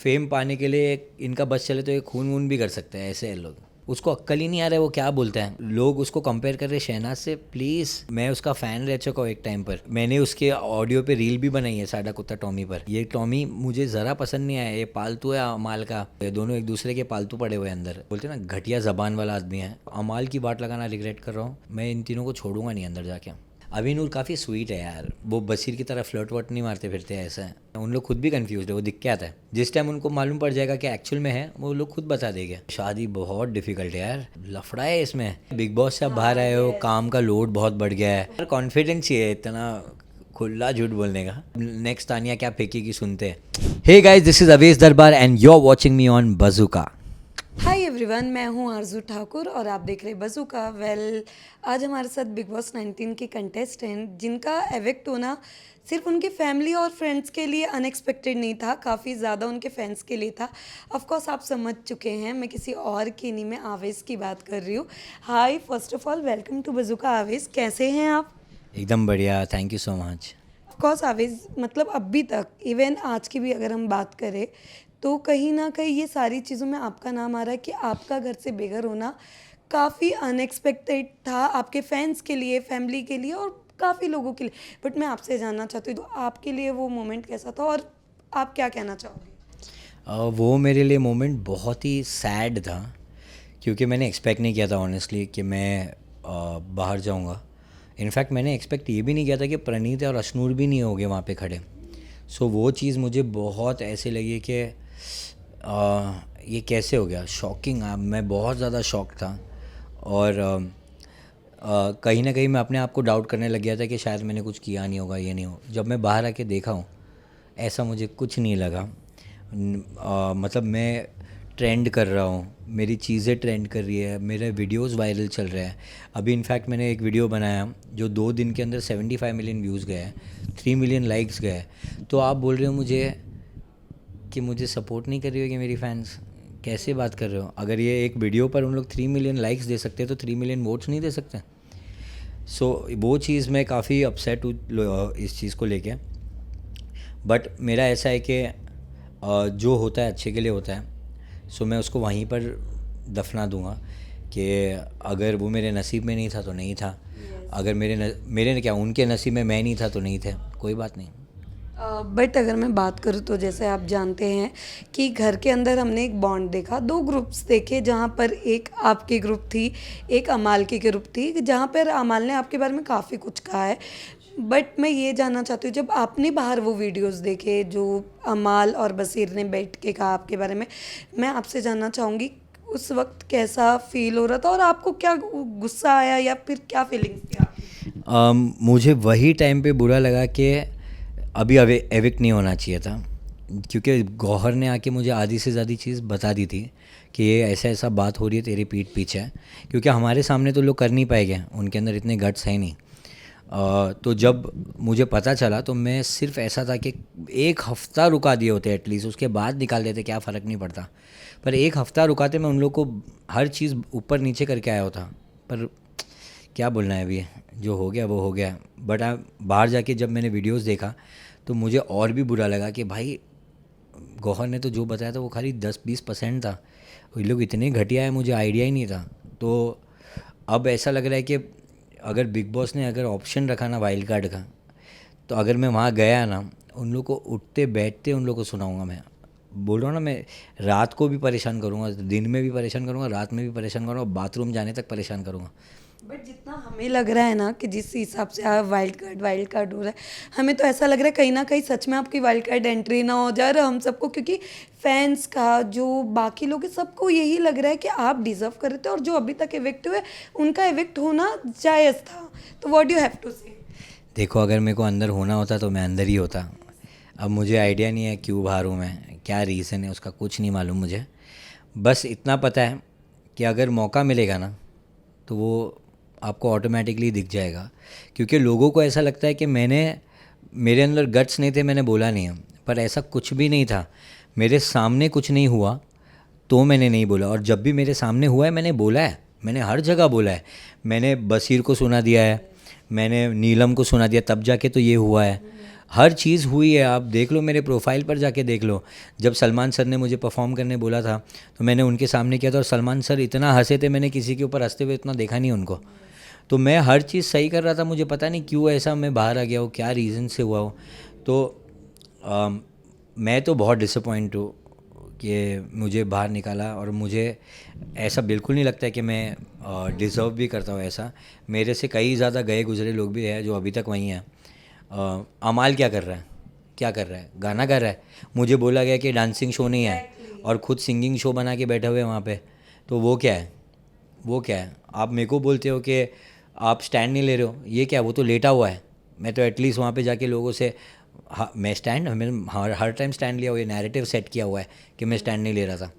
Fame पाने के लिए इनका बस चले तो ये खून वून भी कर सकते हैं, ऐसे हैं लोग। उसको अक्ल ही नहीं आ रहा है वो क्या बोलता है। लोग उसको कंपेयर कर रहे शहनाज से। प्लीज़, मैं उसका फ़ैन रह चुका हूँ एक टाइम पर। मैंने उसके ऑडियो पे रील भी बनाई है साडा कुत्ता टॉमी पर। ये टॉमी मुझे ज़रा पसंद नहीं आया। ये पालतू है अमाल का। ये दोनों एक दूसरे के पालतू पड़े हुए अंदर। बोलते हैं ना घटिया ज़बान वाला आदमी है। अमाल की बात लगाना रिग्रेट कर रहा हूँ। मैं इन तीनों को छोड़ूंगा नहीं अंदर जाके। अभिनूर काफ़ी स्वीट है यार। वो बशीर की तरह फ्लर्ट वर्ट नहीं मारते फिरते हैं, ऐसा है। उन लोग खुद भी कंफ्यूज है। वो दिख के आता है। जिस टाइम उनको मालूम पड़ जाएगा कि एक्चुअल में है, वो लोग खुद बता देंगे। शादी बहुत डिफिकल्ट है यार। लफड़ा है इसमें। बिग बॉस से आप बाहर आए हो, काम का लोड बहुत बढ़ गया है यार। कॉन्फिडेंस चाहिए इतना खुला झूठ बोलने का। नेक्स्ट तानिया क्या फेंकेगी सुनते हैं। Hey guys, this is Avesh Darbar and you are watching me on Bazooka. Hi everyone, मैं हूं आरजू ठाकुर और आप देख रहे हैं बज़ूका। आज हमारे साथ बिग बॉस 19 के कंटेस्टेंट जिनका एविक्ट होना सिर्फ उनकी फैमिली और फ्रेंड्स के लिए अनएक्सपेक्टेड नहीं था, काफ़ी ज़्यादा उनके फैंस के लिए था। ऑफ कोर्स आप समझ चुके हैं, मैं किसी और की नहीं, मैं आवेश की बात कर रही हूँ। Hi, first of all welcome to Bazooka. Avesh, कैसे हैं आप? एकदम बढ़िया, thank you so much. Of course Avesh, मतलब अभी तक इवन आज की भी अगर हम बात करें तो कहीं ना कहीं ये सारी चीज़ों में आपका नाम आ रहा है कि आपका घर से बेघर होना काफ़ी अनएक्सपेक्टेड था आपके फैंस के लिए, फैमिली के लिए और काफ़ी लोगों के लिए। बट मैं आपसे जानना चाहती हूँ तो आपके लिए वो मोमेंट कैसा था और आप क्या कहना चाहोगे? वो मेरे लिए मोमेंट बहुत ही सैड था, क्योंकि मैंने एक्सपेक्ट नहीं किया था ऑनेस्टली कि मैं बाहर जाऊंगा। इनफैक्ट मैंने एक्सपेक्ट ये भी नहीं किया था कि प्रणीत और अशनूर भी नहीं होंगे वहाँ पे खड़े। सो वो चीज़ मुझे बहुत ऐसे लगी कि ये कैसे हो गया। शॉकिंग, मैं बहुत ज़्यादा शॉक था। और कहीं ना कहीं मैं अपने आप को डाउट करने लग गया था कि शायद मैंने कुछ किया नहीं होगा, ये नहीं हो। जब मैं बाहर आके देखा हूँ, ऐसा मुझे कुछ नहीं लगा। मतलब मैं ट्रेंड कर रहा हूँ, मेरी चीज़ें ट्रेंड कर रही है, मेरे वीडियोस वायरल चल रहे हैं। अभी इनफैक्ट मैंने एक वीडियो बनाया जो 2 दिन के अंदर 75 मिलियन व्यूज़ गए, 3 मिलियन लाइक्स गए। तो आप बोल रहे हो मुझे कि मुझे सपोर्ट नहीं कर रही होगी मेरी फैंस। कैसे बात कर रहे हो? अगर ये एक वीडियो पर उन लोग 3 मिलियन लाइक्स दे सकते हैं तो 3 मिलियन वोट्स नहीं दे सकते? सो वो चीज़ मैं काफ़ी अपसेट हूँ इस चीज़ को लेके। बट मेरा ऐसा है कि जो होता है अच्छे के लिए होता है। सो मैं उसको वहीं पर दफना दूंगा कि अगर वो मेरे नसीब में नहीं था तो नहीं था। अगर मेरे क्या उनके नसीब में मैं नहीं था तो नहीं थे, कोई बात नहीं। बट अगर मैं बात करूँ तो जैसे आप जानते हैं कि घर के अंदर हमने एक बॉन्ड देखा, दो ग्रुप्स देखे, जहाँ पर एक आपकी ग्रुप थी, एक अमाल की ग्रुप थी, जहाँ पर अमाल ने आपके बारे में काफ़ी कुछ कहा है। बट मैं ये जानना चाहती हूँ, जब आपने बाहर वो वीडियोस देखे जो अमाल और बसीर ने बैठ के कहा आपके बारे में, मैं आपसे जानना चाहूँगी उस वक्त कैसा फील हो रहा था और आपको क्या गुस्सा आया या फिर क्या फीलिंग्स थी आपकी? मुझे वही टाइम पे बुरा लगा कि अभी एविक्ट नहीं होना चाहिए था, क्योंकि गौहर ने आके मुझे आधी से ज़्यादा चीज़ बता दी थी कि ये ऐसा ऐसा बात हो रही है तेरी पीठ पीछे। क्योंकि हमारे सामने तो लोग कर नहीं पाएंगे, उनके अंदर इतने गट्स है नहीं। तो जब मुझे पता चला तो मैं सिर्फ ऐसा था कि एक हफ़्ता रुका दिए होते एटलीस्ट, उसके बाद निकाल देते, क्या फ़र्क नहीं पड़ता। पर एक हफ़्ता रुकाते, मैं उन लोग को हर चीज़ ऊपर नीचे करके आया होता। पर क्या बोलना है, अभी जो हो गया वो हो गया। बट बाहर जाके जब मैंने वीडियोस देखा तो मुझे और भी बुरा लगा कि भाई गौहर ने तो जो बताया था वो खाली 10-20% था। ये लोग इतने घटिया है, मुझे आइडिया ही नहीं था। तो अब ऐसा लग रहा है कि अगर बिग बॉस ने अगर ऑप्शन रखा ना वाइल्ड कार्ड का, तो अगर मैं वहाँ गया ना, उन लोग को उठते बैठते उन लोग को सुनाऊंगा। मैं बोल रहा हूँ ना, मैं रात को भी परेशान करूँगा, दिन में भी परेशान करूँगा, रात में भी परेशान करूँगा, बाथरूम जाने तक परेशान करूँगा। बट जितना हमें लग रहा है ना कि जिस हिसाब से आप वाइल्ड कार्ड हो रहा है, हमें तो ऐसा लग रहा है कहीं ना कहीं सच में आपकी वाइल्ड कार्ड एंट्री ना हो जाए। और हम सबको, क्योंकि फैंस का जो बाकी लोग हैं, सबको यही लग रहा है कि आप डिजर्व कर रहे थे और जो अभी तक इविक्ट हुए उनका इविक्ट होना जायज़ था। तो व्हाट यू हैव टू से? देखो, अगर मेरे को अंदर होना होता तो मैं अंदर ही होता। अब मुझे आइडिया नहीं है क्यों बाहर हूँ मैं, क्या रीज़न है उसका कुछ नहीं मालूम मुझे। बस इतना पता है कि अगर मौका मिलेगा ना तो वो आपको ऑटोमेटिकली दिख जाएगा। क्योंकि लोगों को ऐसा लगता है कि मेरे अंदर गट्स नहीं थे, मैंने बोला नहीं है। पर ऐसा कुछ भी नहीं था। मेरे सामने कुछ नहीं हुआ तो मैंने नहीं बोला, और जब भी मेरे सामने हुआ है मैंने बोला है। मैंने हर जगह बोला है। मैंने बसीर को सुना दिया है, मैंने नीलम को सुना दिया, तब जाके तो ये हुआ है। हर चीज़ हुई है, आप देख लो मेरे प्रोफाइल पर जाके देख लो। जब सलमान सर ने मुझे परफॉर्म करने बोला था तो मैंने उनके सामने किया था, और सलमान सर इतना हंसे थे, मैंने किसी के ऊपर हंसते हुए इतना देखा नहीं उनको। तो मैं हर चीज़ सही कर रहा था, मुझे पता नहीं क्यों ऐसा मैं बाहर आ गया हूँ, क्या रीज़न से हुआ हो। तो मैं तो बहुत डिसअपॉइंट हूँ कि मुझे बाहर निकाला, और मुझे ऐसा बिल्कुल नहीं लगता है कि मैं डिज़र्व भी करता हूँ ऐसा। मेरे से कई ज़्यादा गए गुजरे लोग भी हैं जो अभी तक वहीं हैं। अमाल क्या कर रहा है, क्या कर रहा है, गाना गा रहा है। मुझे बोला गया कि डांसिंग शो नहीं है, और खुद सिंगिंग शो बना के बैठे हुए हैं वहाँ पे। तो वो क्या है, वो क्या है? आप मेरे को बोलते हो कि आप स्टैंड नहीं ले रहे हो, ये क्या? वो तो लेटा हुआ है। मैं तो एटलीस्ट वहाँ पे जाके लोगों से, हाँ मैं स्टैंड, मैंने हर टाइम स्टैंड लिया हुआ, ये नैरेटिव सेट किया हुआ है कि मैं स्टैंड नहीं ले रहा था।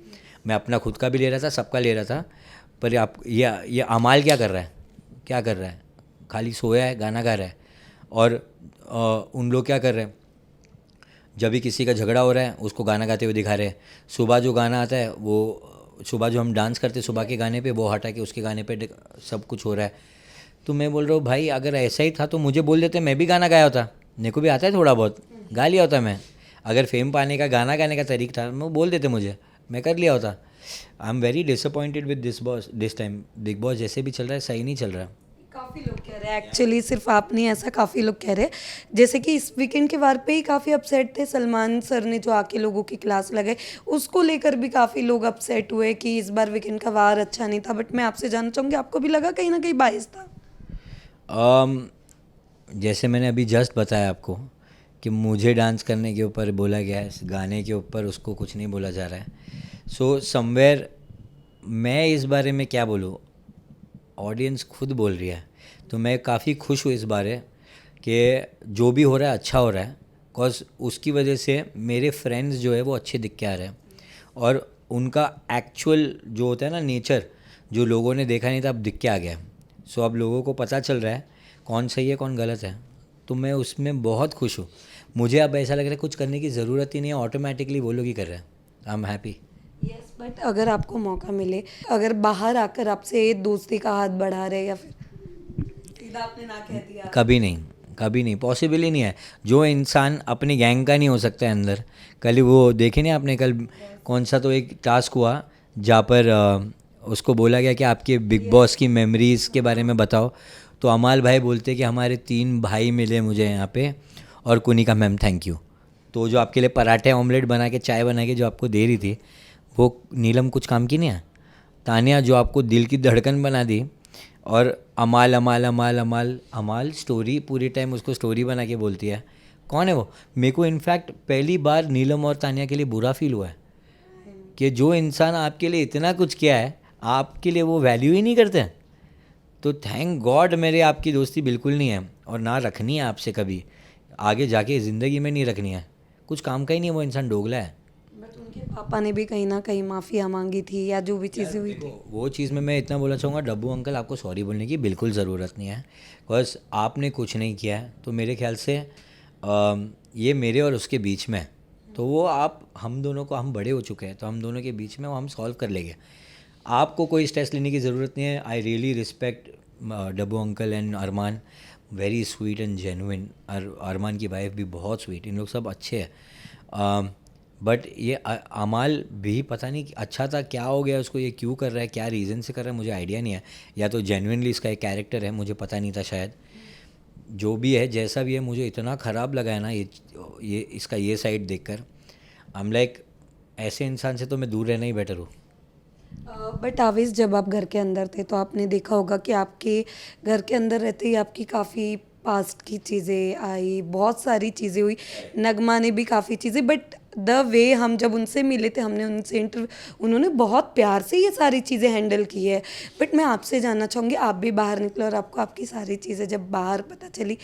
मैं अपना खुद का भी ले रहा था, सबका ले रहा था। पर आप ये अमाल क्या कर रहा है, क्या कर रहा है? खाली सोया है, गाना गा रहा है। और उन लोग क्या कर रहे हैं, जब भी किसी का झगड़ा हो रहा है उसको गाना गाते हुए दिखा रहे हैं। सुबह जो गाना आता है, वो सुबह जो हम डांस करते हैं सुबह के गाने पे, वो हटा के उसके गाने पे सब कुछ हो रहा है। तो मैं बोल रहा हूँ भाई, अगर ऐसा ही था तो मुझे बोल देते, मैं भी गाना गाया होता। मेरे को भी आता है थोड़ा बहुत, गा लिया होता मैं। अगर फेम पाने का गाना गाने का तरीका था, वो बोल देते मुझे, मैं कर लिया होता। I am very disappointed with this boss this time. Big boss जैसे भी चल रहा है सही नहीं चल रहा। काफ़ी लोग कह रहे हैं एक्चुअली, सिर्फ आप नहीं, ऐसा काफ़ी लोग कह रहे हैं। जैसे कि इस वीकेंड के वार पे ही काफ़ी अपसेट थे सलमान सर ने जो आके लोगों की क्लास लगाई, उसको लेकर भी काफ़ी लोग अपसेट हुए कि इस बार वीकेंड का वार अच्छा नहीं था। बट मैं आपसे जानना चाहूँगी, आपको भी लगा कहीं ना कहीं बायस था? जैसे मैंने अभी जस्ट बताया आपको कि मुझे डांस करने के ऊपर बोला गया है, गाने के ऊपर उसको कुछ नहीं बोला जा रहा है। सो समवेयर मैं इस बारे में क्या बोलूँ, ऑडियंस खुद बोल रही है। तो मैं काफ़ी खुश हूँ इस बारे कि जो भी हो रहा है अच्छा हो रहा है। बिकॉज उसकी वजह से मेरे फ्रेंड्स जो है वो अच्छे दिख के आ रहे हैं, और उनका एक्चुअल जो होता है ना नेचर, जो लोगों ने देखा नहीं था, अब दिख के आ गया है। सो अब लोगों को पता चल रहा है कौन सही है कौन गलत है। तो मैं उसमें बहुत खुश हूँ। मुझे अब ऐसा लग रहा है कुछ करने की ज़रूरत ही नहीं है, ऑटोमेटिकली वो लोग ही कर रहे हैं। I am happy. Yes, but अगर आपको मौका मिले, अगर बाहर आकर आपसे दोस्ती का हाथ बढ़ा रहे, या फिर सीधा आपने ना कह दिया? कभी नहीं, कभी नहीं, पॉसिबल ही नहीं है। जो इंसान अपनी गैंग का नहीं हो सकता है अंदर, कल ही वो देखे नहीं आपने, कल कौन सा तो एक टास्क हुआ जहाँ पर उसको बोला गया कि आपके बिग बॉस की मेमोरीज़ के बारे में बताओ। तो अमाल भाई बोलते कि हमारे 3 भाई मिले मुझे यहाँ पे, और कुनिका मैम थैंक यू। तो जो आपके लिए पराठे ऑमलेट बना के चाय बना के जो आपको दे रही थी, वो नीलम कुछ काम की नहीं है। तानिया जो आपको दिल की धड़कन बना दी, और अमाल अमाल अमाल अमाल अमाल स्टोरी पूरी टाइम उसको स्टोरी बना के बोलती है। कौन है वो? मेरे को इनफैक्ट पहली बार नीलम और तानिया के लिए बुरा फील हुआ है कि जो इंसान आपके लिए इतना कुछ किया है, आपके लिए वो वैल्यू ही नहीं करते हैं। तो थैंक गॉड मेरे आपकी दोस्ती बिल्कुल नहीं है, और ना रखनी है आपसे कभी आगे जाके, ज़िंदगी में नहीं रखनी है। कुछ काम का ही नहीं है, वो इंसान दोगला है। बट उनके पापा ने भी कहीं ना कहीं माफ़िया मांगी थी, या जो भी चीज़ें हुई थी। वो चीज़ में मैं इतना बोलना चाहूँगा, डब्बू अंकल आपको सॉरी बोलने की बिल्कुल ज़रूरत नहीं है। बस आपने कुछ नहीं किया है, तो मेरे ख्याल से ये मेरे और उसके बीच में है। तो वो आप हम दोनों को, हम बड़े हो चुके हैं, तो हम दोनों के बीच में वो हम सॉल्व कर लेंगे। आपको कोई स्ट्रेस लेने की ज़रूरत नहीं है। I really respect Dabboo uncle and Armaan, very sweet and genuine. Armaan की वाइफ भी बहुत स्वीट, इन लोग सब अच्छे हैं। बट ये अमाल भी पता नहीं अच्छा था, क्या हो गया उसको, ये क्यों कर रहा है, क्या रीज़न से कर रहा है, मुझे आइडिया नहीं है। या तो जेन्युइनली इसका एक कैरेक्टर है, मुझे पता नहीं था शायद। जो भी है, जैसा भी है, मुझे इतना ख़राब लगा है ना ये इसका ये साइड देखकर। आई एम लाइक, ऐसे इंसान से तो मैं दूर रहना ही बेटर हूँ। बट आवेश, जब आप घर के अंदर थे तो आपने देखा होगा कि आपके घर के अंदर रहते ही आपकी काफ़ी पास्ट की चीज़ें आई, बहुत सारी चीज़ें हुई। नगमा ने भी काफ़ी चीज़ें, बट द वे हम जब उनसे मिले थे, हमने उनसे इंटरव्यू, उन्होंने बहुत प्यार से ये सारी चीज़ें हैंडल की है। बट मैं आपसे जानना चाहूँगी, आप भी बाहर निकले और आपको आपकी सारी चीज़ें जब बाहर पता चली,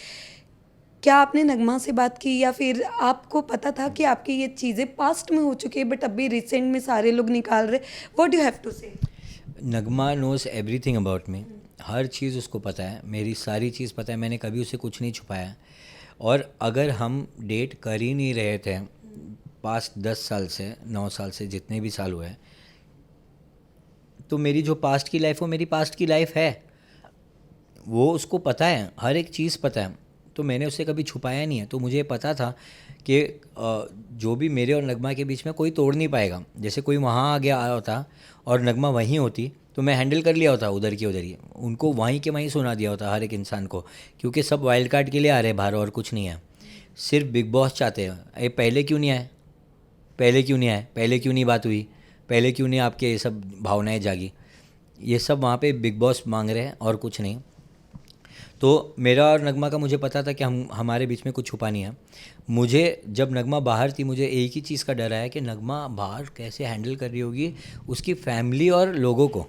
क्या आपने नगमा से बात की, या फिर आपको पता था कि आपकी ये चीज़ें पास्ट में हो चुकी है बट अभी रिसेंट में सारे लोग निकाल रहे? व्हाट यू हैव टू से? नगमा नोज़ एवरीथिंग अबाउट मी। हर चीज़ उसको पता है, मेरी सारी चीज़ पता है, मैंने कभी उसे कुछ नहीं छुपाया है। और अगर हम डेट कर ही नहीं रहे थे पास्ट 10 साल से, 9 साल से, जितने भी साल हुए हैं, तो मेरी जो पास्ट की लाइफ, वो मेरी पास्ट की लाइफ है। वो उसको पता है, हर एक चीज़ पता है। तो मैंने उससे कभी छुपाया नहीं है। तो मुझे पता था कि जो भी मेरे और नगमा के बीच में कोई तोड़ नहीं पाएगा। जैसे कोई वहाँ आ गया होता और नगमा वहीं होती तो मैं हैंडल कर लिया होता उधर की उधर ही, उनको वहीं के वहीं सुना दिया होता हर एक इंसान को, क्योंकि सब वाइल्ड कार्ड के लिए आ रहे हैं बाहर और कुछ नहीं है। सिर्फ बिग बॉस चाहते हैं। ये पहले क्यों नहीं आए, पहले क्यों नहीं आए, पहले क्यों नहीं बात हुई, पहले क्यों नहीं आपके ये सब भावनाएं जागी, ये सब वहाँ पे बिग बॉस मांग रहे हैं और कुछ नहीं। तो मेरा और नगमा का मुझे पता था कि हमारे बीच में कुछ छुपा नहीं है। मुझे जब नगमा बाहर थी मुझे एक ही चीज़ का डर आया कि नगमा बाहर कैसे हैंडल कर रही होगी उसकी फैमिली और लोगों को,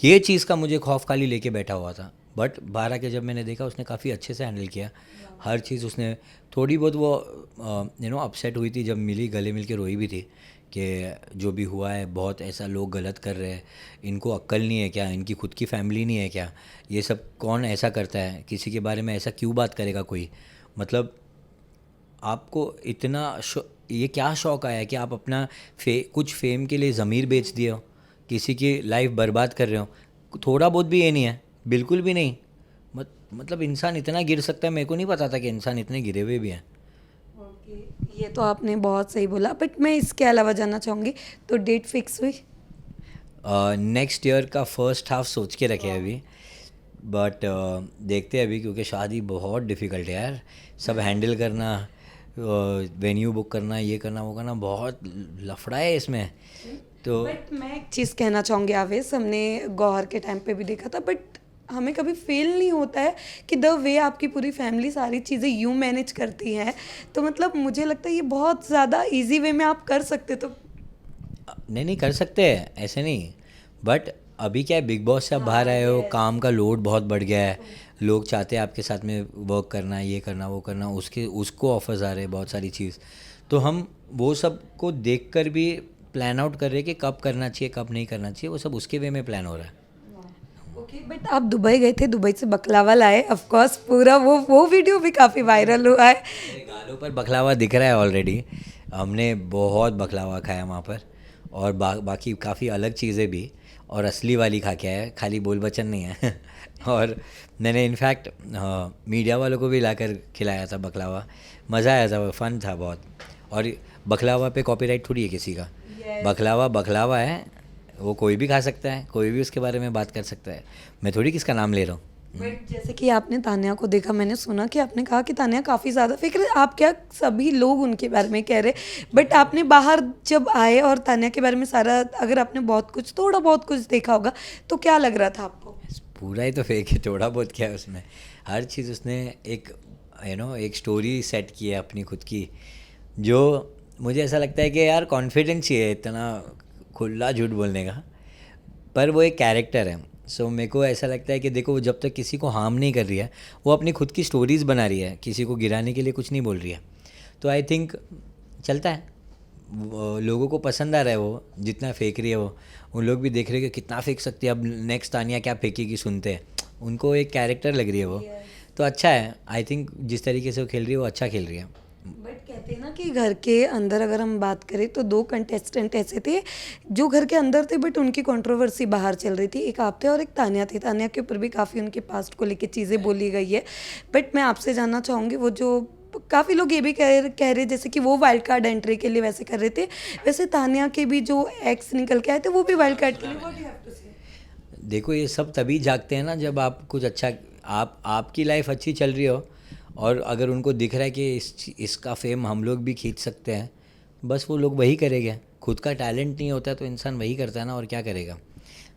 ये चीज़ का मुझे खौफ खाली लेके बैठा हुआ था। बट बाहर आके जब मैंने देखा उसने काफ़ी अच्छे से हैंडल किया हर चीज़। उसने थोड़ी बहुत वो अपसेट हुई थी, जब मिली गले मिल के रोई भी थी कि जो भी हुआ है बहुत ऐसा लोग गलत कर रहे हैं, इनको अक्ल नहीं है क्या, इनकी खुद की फैमिली नहीं है क्या, ये सब कौन ऐसा करता है, किसी के बारे में ऐसा क्यों बात करेगा कोई, मतलब आपको इतना ये क्या शौक आया कि आप अपना कुछ फेम के लिए ज़मीर बेच दिए हो, किसी की लाइफ बर्बाद कर रहे हो। थोड़ा बहुत भी ये नहीं है, बिल्कुल भी नहीं। मतलब इंसान इतना गिर सकता है, मेरे को नहीं पता था कि इंसान इतने गिरे हुए भी हैं। ओके, ये तो आपने बहुत सही बोला, बट मैं इसके अलावा जानना चाहूँगी, तो डेट फिक्स हुई? नेक्स्ट ईयर का फर्स्ट हाफ सोच के रखे हैं अभी, बट देखते हैं अभी, क्योंकि शादी बहुत डिफ़िकल्ट है यार, सब हैंडल करना, वेन्यू बुक करना, ये करना वो करना, बहुत लफड़ा है इसमें। तो बट मैं एक चीज़ कहना चाहूँगी आवेश, हमने गौहर के टाइम पे भी देखा था, बट हमें कभी फील नहीं होता है कि द वे आपकी पूरी फैमिली सारी चीज़ें यूँ मैनेज करती है, तो मतलब मुझे लगता है ये बहुत ज़्यादा इजी वे में आप कर सकते, तो नहीं नहीं कर सकते हैं, ऐसे नहीं। बट अभी क्या है, बिग बॉस से आप बाहर आए हो, काम का लोड बहुत बढ़ गया है, लोग चाहते हैं आपके साथ में वर्क करना, ये करना वो करना, उसको ऑफर्स आ रहे हैं बहुत सारी चीज़। तो हम वो सब को देख कर भी प्लान आउट कर रहे हैं कि कब करना चाहिए कब नहीं करना चाहिए, वो सब उसके वे में प्लान हो रहा है। ओके, बट आप दुबई गए थे, दुबई से बकलावा लाए, ऑफ कोर्स पूरा वो वीडियो भी काफ़ी वायरल हुआ है। मेरे गालों पर बकलावा दिख रहा है ऑलरेडी, हमने बहुत बकलावा खाया वहाँ पर, और बाकी काफ़ी अलग चीज़ें भी, और असली वाली खा के आया, खाली बोल बचन नहीं है। और मैंने इनफैक्ट मीडिया वालों को भी लाकर खिलाया था बकलावा, मज़ा आया था, वो फ़न था बहुत। और बकलावा पे कॉपीराइट थोड़ी है किसी का, बकलावा बकलावा है, वो कोई भी खा सकता है, कोई भी उसके बारे में बात कर सकता है, मैं थोड़ी किसका नाम ले रहा हूँ। बट जैसे कि आपने तान्या को देखा, मैंने सुना कि आपने कहा कि तान्या काफ़ी ज़्यादा फिक्र, आप क्या सभी लोग उनके बारे में कह रहे, बट आपने बाहर जब आए और तान्या के बारे में सारा, अगर आपने बहुत कुछ थोड़ा बहुत कुछ देखा होगा, तो क्या लग रहा था आपको? पूरा ही तो फेक है, थोड़ा बहुत क्या है उसमें, हर चीज़ उसने एक एक स्टोरी सेट की है अपनी खुद की, जो मुझे ऐसा लगता है कि यार कॉन्फिडेंस ही है इतना खुला झूठ बोलने का, पर वो एक कैरेक्टर है। सो मेरे को ऐसा लगता है कि देखो, जब तक किसी को हार्म नहीं कर रही है, वो अपनी खुद की स्टोरीज़ बना रही है, किसी को गिराने के लिए कुछ नहीं बोल रही है, तो आई थिंक चलता है। लोगों को पसंद आ रहा है वो जितना फेंक रही है, वो उन लोग भी देख रहे हैं कि कितना फेंक सकती है, अब नेक्स्ट तानिया क्या फेंकेगी सुनते हैं, उनको एक कैरेक्टर लग रही है वो। तो अच्छा है, आई थिंक जिस तरीके से वो खेल रही है वो अच्छा खेल रही है। बट कहते हैं ना कि घर के अंदर अगर हम बात करें तो दो कंटेस्टेंट ऐसे थे जो घर के अंदर थे, बट उनकी कंट्रोवर्सी बाहर चल रही थी, एक आप थे और एक तान्या थी। तान्या के ऊपर भी काफ़ी उनके पास्ट को लेके चीज़ें बोली गई है, बट मैं आपसे जानना चाहूँगी, वो जो काफ़ी लोग ये भी कह रहे जैसे कि वो वाइल्ड कार्ड एंट्री के लिए वैसे कर रहे थे, वैसे तान्या के भी जो एक्स निकल के आए थे वो भी वाइल्ड कार्ड के लिए, व्हाट यू हैव टू से? देखो, ये सब तभी जागते हैं ना जब आप कुछ अच्छा, आपकी लाइफ अच्छी चल रही हो, और अगर उनको दिख रहा है कि इसका फेम हम लोग भी खींच सकते हैं, बस वो लोग वही करेंगे। खुद का टैलेंट नहीं होता तो इंसान वही करता है ना, और क्या करेगा।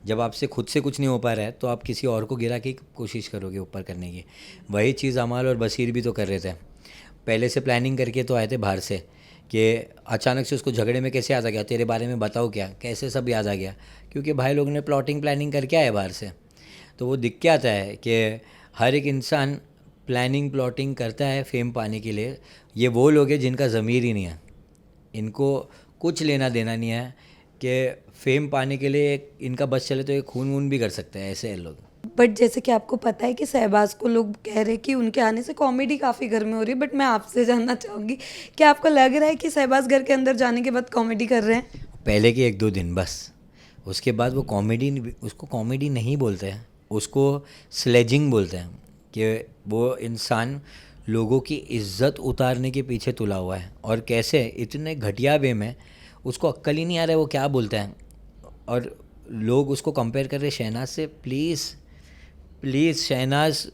जब आपसे खुद से कुछ नहीं हो पा रहा है तो आप किसी और को गिरा के कोशिश करोगे ऊपर करने की। वही चीज़ अमाल और बशीर भी तो कर रहे थे, पहले से प्लानिंग करके तो आए थे बाहर से, कि अचानक से उसको झगड़े में कैसे याद आ गया, तेरे बारे में बताओ क्या, कैसे सब याद आ गया, क्योंकि भाई लोग ने प्लॉटिंग प्लानिंग करके आए बाहर से। तो वो दिख के आता है कि हर एक इंसान प्लानिंग प्लॉटिंग करता है फेम पाने के लिए। ये वो लोग हैं जिनका ज़मीर ही नहीं है, इनको कुछ लेना देना नहीं है कि फेम पाने के लिए इनका बस चले तो ये खून वून भी कर सकते हैं, ऐसे हैं लोग। बट जैसे कि आपको पता है कि शहबाज को लोग कह रहे हैं कि उनके आने से कॉमेडी काफ़ी घर में हो रही है, बट मैं आपसे जानना चाहूँगी कि आपको लग रहा है कि शहबाज घर के अंदर जाने के बाद कॉमेडी कर रहे हैं? पहले के 1-2 दिन बस, उसके बाद वो उसको कॉमेडी नहीं बोलते हैं, उसको स्लेजिंग बोलते हैं, कि वो इंसान लोगों की इज्जत उतारने के पीछे तुला हुआ है, और कैसे इतने घटिया वे में उसको अक्ल ही नहीं आ रहा है वो क्या बोलता है। और लोग उसको कंपेयर कर रहे हैं शहनाज से। प्लीज़ प्लीज़, शहनाज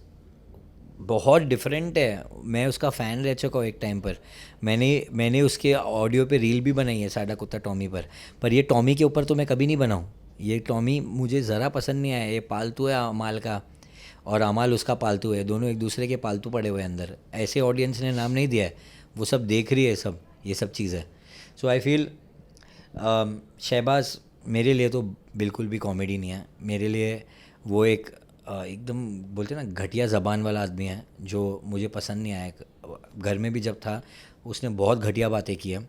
बहुत डिफरेंट है। मैं उसका फ़ैन रह चुका हूँ एक टाइम पर। मैंने उसके ऑडियो पे रील भी बनाई है साडा कुत्ता टॉमी पर ये टॉमी के ऊपर तो मैं कभी नहीं बनाऊँ। ये टॉमी मुझे ज़रा पसंद नहीं आया। ये पालतू है अमाल का, और अमाल उसका पालतू है, दोनों एक दूसरे के पालतू पड़े हुए हैं अंदर। ऐसे ऑडियंस ने नाम नहीं दिया है, वो सब देख रही है सब ये सब चीज़ें। सो आई फील शहबाज मेरे लिए तो बिल्कुल भी कॉमेडी नहीं है। मेरे लिए वो एक एकदम बोलते हैं ना घटिया ज़बान वाला आदमी है, जो मुझे पसंद नहीं आया। घर में भी जब था उसने बहुत घटिया बातें की है।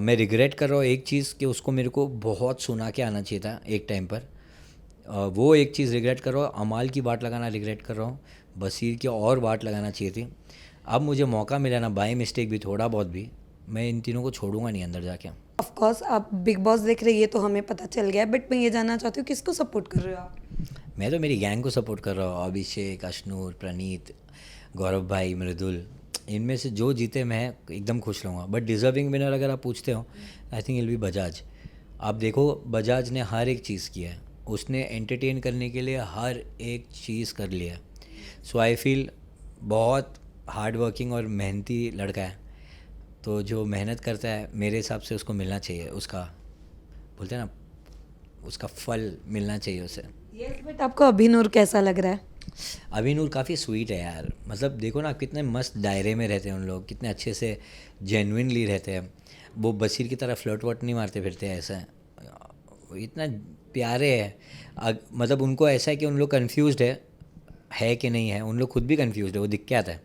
मैं रिग्रेट कर रहा हूँ एक चीज़ कि उसको मेरे को बहुत सुना के आना चाहिए था एक टाइम पर। वो एक चीज़ रिग्रेट कर रहा हूँ। अमाल की बात लगाना रिग्रेट कर रहा हूँ। बसीर की और बात लगाना चाहिए थी। अब मुझे मौका मिला ना, बाय मिस्टेक भी थोड़ा बहुत भी, मैं इन तीनों को छोड़ूंगा नहीं अंदर जाके। ऑफ कोर्स आप बिग बॉस देख रहे हैं, ये तो हमें पता चल गया, बट मैं ये जानना चाहती हूँ किसको सपोर्ट कर रहे हो आप? मैं तो मेरी गैंग को सपोर्ट कर रहा हूँ। अभिषेक, अश्नूर, प्रणीत, गौरव भाई, मृदुल, इनमें से जो जीते मैं एकदम खुश रहूँगा। बट डिज़र्विंग विनर अगर आप पूछते हो, I think I'll be Bajaj. आप देखो बजाज ने हर एक चीज़ किया है, उसने एंटरटेन करने के लिए हर एक चीज़ कर लिया। सो आई फील बहुत हार्ड वर्किंग और मेहनती लड़का है। तो जो मेहनत करता है मेरे हिसाब से उसको मिलना चाहिए, उसका बोलते हैं ना, उसका फल मिलना चाहिए उसे। यस, बट आपको अभिनूर कैसा लग रहा है? अभिनूर काफ़ी स्वीट है यार। मतलब देखो ना कितने मस्त दायरे में रहते हैं उन लोग, कितने अच्छे से जेन्युइनली रहते हैं। वो बशीर की तरह फ्लर्ट वर्ट नहीं मारते फिरते हैं ऐसा। इतना प्यारे है। मतलब उनको ऐसा है कि उन लोग कन्फ्यूज़ड है कि नहीं है। उन लोग खुद भी कन्फ्यूज़ड है, वो दिख के आता है।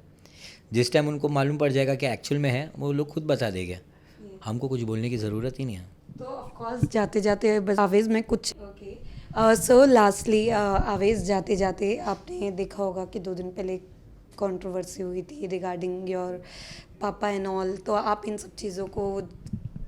जिस टाइम उनको मालूम पड़ जाएगा कि एक्चुअल में है, वो लोग खुद बता देंगे। हमको कुछ बोलने की ज़रूरत ही नहीं है। तो ऑफ कोर्स जाते जाते बस आवेज़ में कुछ सो लास्टली आवेज़ जाते जाते आपने देखा होगा कि 2 दिन पहले कंट्रोवर्सी हुई थी रिगार्डिंग योर पापा एंड ऑल, तो आप इन सब चीज़ों को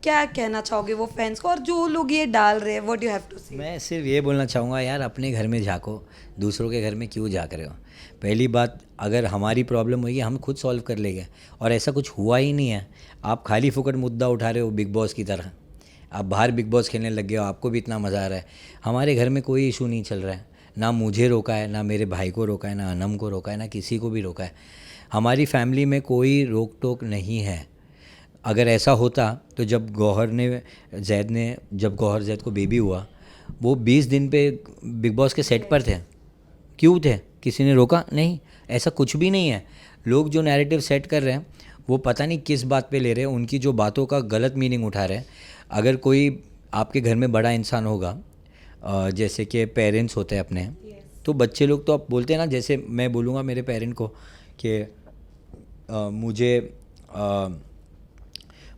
क्या कहना चाहोगे वो फैंस को, और जो लोग ये डाल रहे हैं, व्हाट यू हैव टू से? मैं सिर्फ ये बोलना चाहूँगा यार, अपने घर में झाँको, दूसरों के घर में क्यों झाँक रहे हो। पहली बात, अगर हमारी प्रॉब्लम हुई है हम खुद सॉल्व कर लेंगे, और ऐसा कुछ हुआ ही नहीं है। आप खाली फुकट मुद्दा उठा रहे हो बिग बॉस की तरह। आप बाहर बिग बॉस खेलने लग गए हो, आपको भी इतना मज़ा आ रहा है। हमारे घर में कोई इशू नहीं चल रहा है, ना मुझे रोका है, ना मेरे भाई को रोका है, ना अनम को रोका है, ना किसी को भी रोका है। हमारी फैमिली में कोई रोक टोक नहीं है। अगर ऐसा होता तो जब गौहर जैद को बेबी हुआ, वो 20 दिन पे बिग बॉस के सेट पर थे। क्यों थे? किसी ने रोका नहीं। ऐसा कुछ भी नहीं है। लोग जो नैरेटिव सेट कर रहे हैं वो पता नहीं किस बात पे ले रहे हैं, उनकी जो बातों का गलत मीनिंग उठा रहे हैं। अगर कोई आपके घर में बड़ा इंसान होगा, जैसे कि पेरेंट्स होते हैं अपने, तो बच्चे लोग तो आप बोलते हैं ना, जैसे मैं बोलूँगा मेरे पेरेंट को कि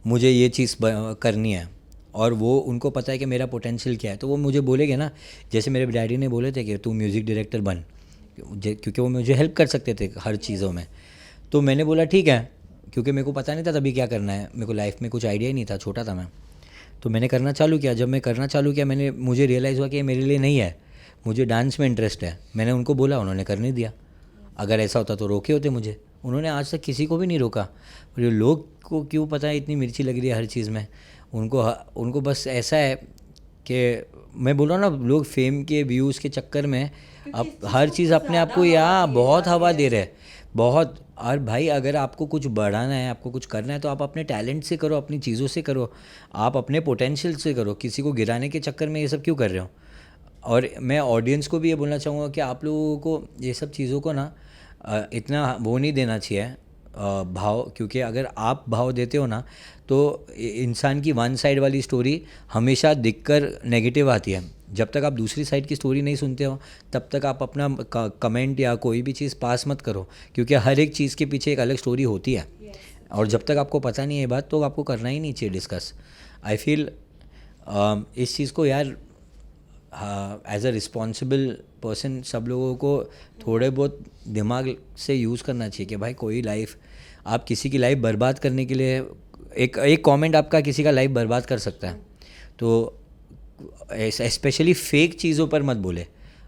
मुझे ये चीज़ करनी है, और वो उनको पता है कि मेरा पोटेंशियल क्या है, तो वो मुझे बोलेंगे ना। जैसे मेरे डैडी ने बोले थे कि तू म्यूज़िक डायरेक्टर बन, क्योंकि वो मुझे हेल्प कर सकते थे हर चीज़ों में। तो मैंने बोला ठीक है, क्योंकि मेरे को पता नहीं था तभी क्या करना है। मेरे को लाइफ में कुछ आइडिया ही नहीं था, छोटा था मैं। तो मैंने करना चालू किया। जब मैं करना चालू किया, मुझे रियलाइज़ हुआ कि ये मेरे लिए नहीं है। मुझे डांस में इंटरेस्ट है। मैंने उनको बोला, उन्होंने करने दिया। अगर ऐसा होता तो रोके होते मुझे। उन्होंने आज तक किसी को भी नहीं रोका। और ये लोग को क्यों पता है इतनी मिर्ची लग रही है हर चीज़ में। उनको बस ऐसा है कि मैं बोल रहा हूँ ना, लोग फेम के व्यूज़ के चक्कर में अब हर चीज़ अपने आप को यहाँ बहुत हवा दे रहे हैं, बहुत। और भाई अगर आपको कुछ बढ़ाना है, आपको कुछ करना है, तो आप अपने टैलेंट से करो, अपनी चीज़ों से करो, आप अपने पोटेंशियल से करो। किसी को गिराने के चक्कर में ये सब क्यों कर रहे हो। और मैं ऑडियंस को भी ये बोलना चाहूँगा कि आप लोगों को ये सब चीज़ों को ना इतना वो नहीं देना चाहिए भाव, क्योंकि अगर आप भाव देते हो ना, तो इंसान की वन साइड वाली स्टोरी हमेशा दिखकर नेगेटिव आती है। जब तक आप दूसरी साइड की स्टोरी नहीं सुनते हो, तब तक आप अपना कमेंट या कोई भी चीज़ पास मत करो, क्योंकि हर एक चीज़ के पीछे एक अलग स्टोरी होती है। और जब तक आपको पता नहीं है बात, तो आपको करना ही नहीं चाहिए डिस्कस। आई फील इस चीज़ को यार एज अ रिस्पॉन्सिबल पर्सन सब लोगों को थोड़े बहुत दिमाग से यूज़ करना चाहिए कि भाई कोई लाइफ, आप किसी की लाइफ बर्बाद करने के लिए एक कमेंट आपका किसी का लाइफ बर्बाद कर सकता है। तो स्पेशली फेक चीज़ों पर मत बोले।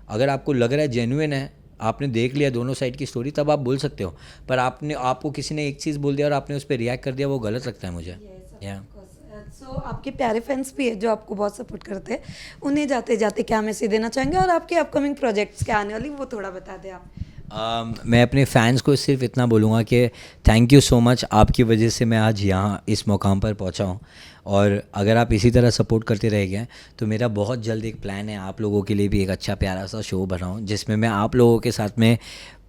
अगर आपको लग रहा है जेन्युइन है, आपने देख लिया दोनों साइड की स्टोरी, तब आप बोल सकते हो। पर आपको किसी ने एक चीज़ बोल दिया और आपने उस पर रिएक्ट कर दिया, वो गलत लगता है मुझे। या सो आपके प्यारे फैंस भी है जो आपको बहुत सपोर्ट करते हैं, उन्हें जाते जाते क्या मैसेज देना चाहेंगे, और आपके अपकमिंग प्रोजेक्ट्स क्या आने वाली वो थोड़ा बता दें आप। मैं अपने फैंस को सिर्फ इतना बोलूँगा कि थैंक यू सो मच, आपकी वजह से मैं आज यहाँ इस मुकाम पर पहुँचा हूँ। और अगर आप इसी तरह सपोर्ट करते रह गए तो मेरा बहुत जल्द एक प्लान है आप लोगों के लिए भी एक अच्छा प्यारा सा शो बनाऊँ, जिसमें मैं आप लोगों के साथ में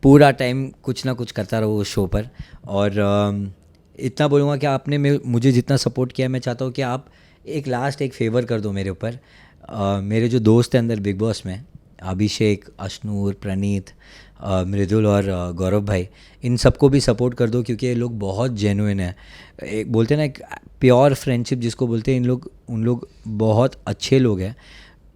पूरा टाइम कुछ ना कुछ करता रहूँ उस शो पर। और इतना बोलूँगा कि आपने मुझे जितना सपोर्ट किया, मैं चाहता हूँ कि आप एक फेवर कर दो मेरे ऊपर। मेरे जो दोस्त हैं अंदर बिग बॉस में, अभिषेक, अश्नूर, प्रणीत, मृदुल और गौरव भाई, इन सबको भी सपोर्ट कर दो, क्योंकि ये लोग बहुत जेन्युइन है। एक बोलते हैं ना, एक प्योर फ्रेंडशिप जिसको बोलते हैं, उन लोग बहुत अच्छे लोग हैं।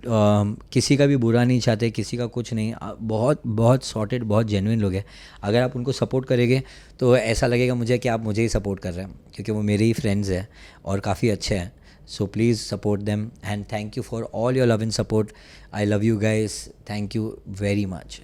किसी का भी बुरा नहीं चाहते, किसी का कुछ नहीं, बहुत बहुत सॉर्टेड, बहुत जेन्युइन लोग हैं। अगर आप उनको सपोर्ट करेंगे तो ऐसा लगेगा मुझे कि आप मुझे ही सपोर्ट कर रहे हैं, क्योंकि वो मेरे ही फ्रेंड्स हैं और काफ़ी अच्छे हैं। So please support them and thank you for all your love and support. I love you guys. Thank you very much.